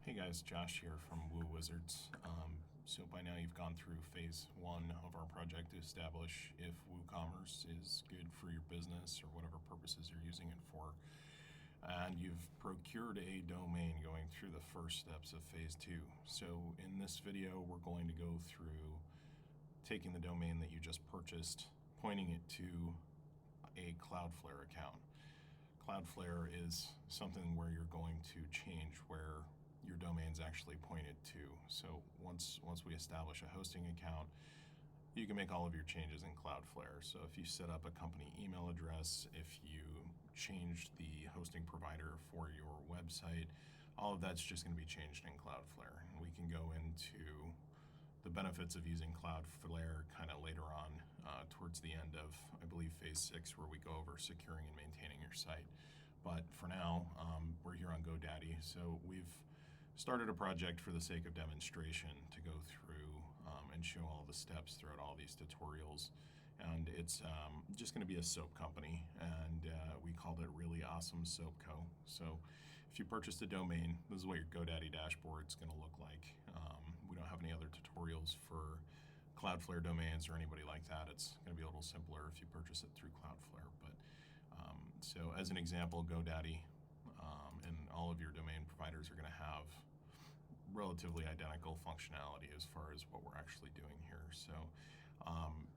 Hey guys, Josh here from Woo Wizards. So by now you've gone through phase one of our project to establish if WooCommerce is good for your business or whatever purposes you're using it for. And you've procured a domain going through the first steps of phase two. So in this video, we're going to go through taking the domain that you just purchased, pointing it to a CloudFlare account. CloudFlare is something where you're going to change where your domain's actually pointed to. So once we establish a hosting account, you can make all of your changes in CloudFlare. So if you set up a company email address, if you change the hosting provider for your website, all of that's just going to be changed in CloudFlare. And we can go into the benefits of using CloudFlare kind of later on towards the end of, I believe, phase 6, where we go over securing and maintaining your site. But for now, we're here on GoDaddy. So we've started a project for the sake of demonstration to go through and show all the steps throughout all these tutorials. And it's just going to be a soap company, and we called it Really Awesome Soap Co. So if you purchased a domain, this is what your GoDaddy dashboard is going to look like. We don't have any other tutorials for CloudFlare domains or anybody like that. It's going to be a little simpler if you purchase it through CloudFlare. But so as an example, GoDaddy and all of your domain providers are going to have relatively identical functionality as far as what we're actually doing here. So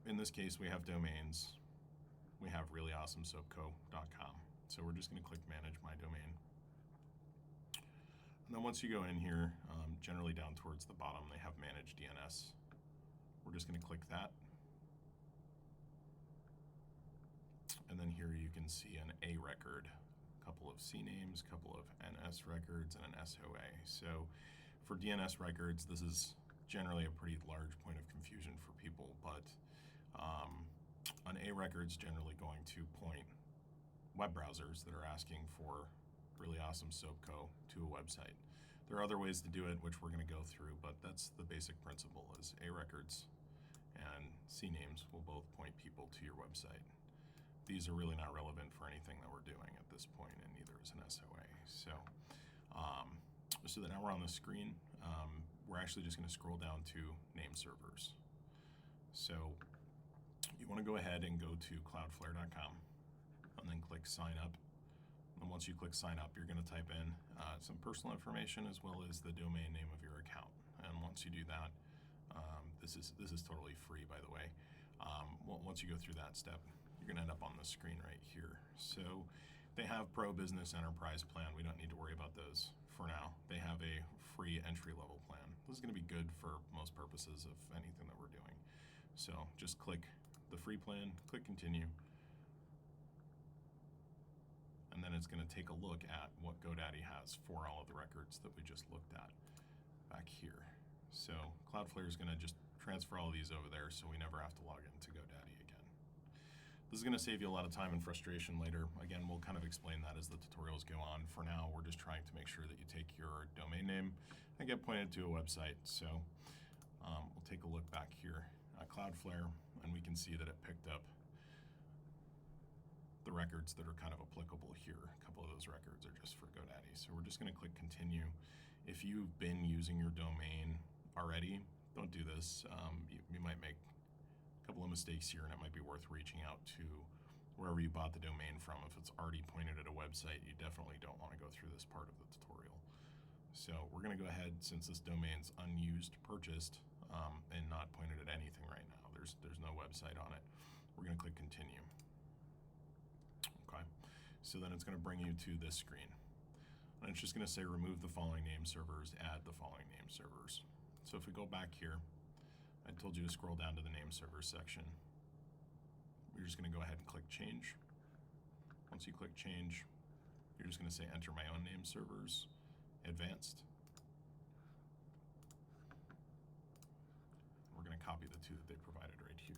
in this case, we have domains. We have reallyAwesomeSoapCo.com. So we're just going to click Manage My Domain. And then once you go in here, generally down towards the bottom, they have Manage DNS. We're just going to click that. And then here you can see an A record, a couple of C names, a couple of NS records, and an SOA. So for DNS records, this is generally a pretty large point of confusion for people, but an A record is generally going to point web browsers that are asking for Really Awesome Soap Co. to a website. There are other ways to do it, which we're going to go through, but that's the basic principle: is A records and C names will both point people to your website. These are really not relevant for anything that we're doing at this point, and neither is an SOA. So that now we're on the screen, we're actually just going to scroll down to name servers. So you want to go ahead and go to cloudflare.com and then click sign up. And once you click sign up, you're going to type in some personal information as well as the domain name of your account. And once you do that, this is totally free, by the way. Once you go through that step, you're going to end up on the screen right here. So they have Pro, Business, Enterprise plan. We don't need to worry about those for now. They have a free entry-level plan. This is going to be good for most purposes of anything that we're doing. So just click the free plan, click continue, and then it's going to take a look at what GoDaddy has for all of the records that we just looked at back here. So CloudFlare is going to just transfer all of these over there so we never have to log into GoDaddy again. This is going to save you a lot of time and frustration later. Again, we'll kind of explain that as the tutorials go on. For now, we're just trying to make sure that you take your domain name and get pointed to a website. So we'll take a look back here at CloudFlare, and we can see that it picked up the records that are kind of applicable here. A couple of those records are just for GoDaddy. So we're just going to click continue. If you've been using your domain already, don't do this. You might make a couple of mistakes here, and it might be worth reaching out to wherever you bought the domain from. If it's already pointed at a website, you definitely don't want to go through this part of the tutorial. So we're going to go ahead, since this domain's unused, purchased, and not pointed at anything right now. There's no website on it. We're going to click continue. Okay, so then it's going to bring you to this screen. And it's just going to say remove the following name servers, add the following name servers. So if we go back here, I told you to scroll down to the name servers section. You're just going to go ahead and click change. Once you click change, you're just going to say enter my own name servers, advanced. We're going to copy the two that they provided right here.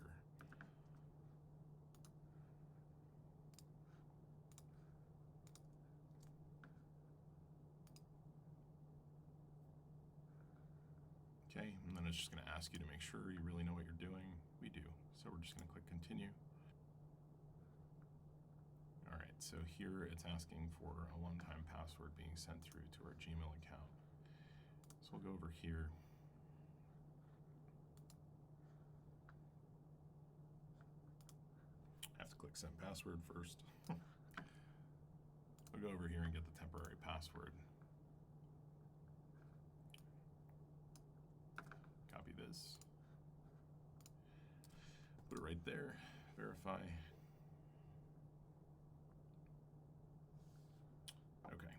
Okay, and then it's just going to ask you to make sure you really know what you're doing. We do. So we're just going to click continue. All right, so here it's asking for a one-time password being sent through to our Gmail account. So we'll go over here. I have to click send password first. We'll go over here and get the temporary password. Copy this. Put it right there. Verify. Okay,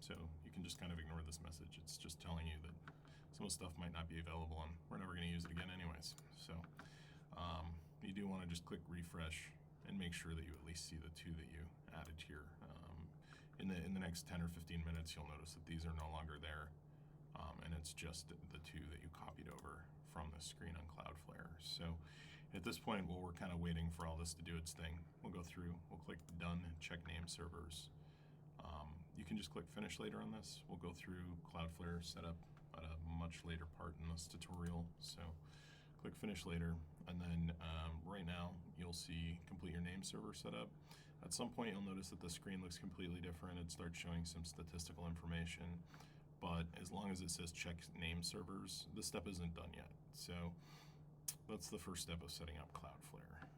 so you can just kind of ignore this message. It's just telling you that some of the stuff might not be available and we're never going to use it again anyways. So you do want to just click refresh and make sure that you at least see the two that you added here. In the next 10 or 15 minutes, you'll notice that these are no longer there, and it's just the two that you copied over from the screen on CloudFlare. So at this point, while we're kind of waiting for all this to do its thing, we'll go through, we'll click done, check name servers. You can just click finish later on this. We'll go through CloudFlare setup at a much later part in this tutorial. So click finish later, and then right now you'll see complete your name server setup. At some point you'll notice that the screen looks completely different. It starts showing some statistical information, but as long as it says check name servers, this step isn't done yet. So that's the first step of setting up CloudFlare.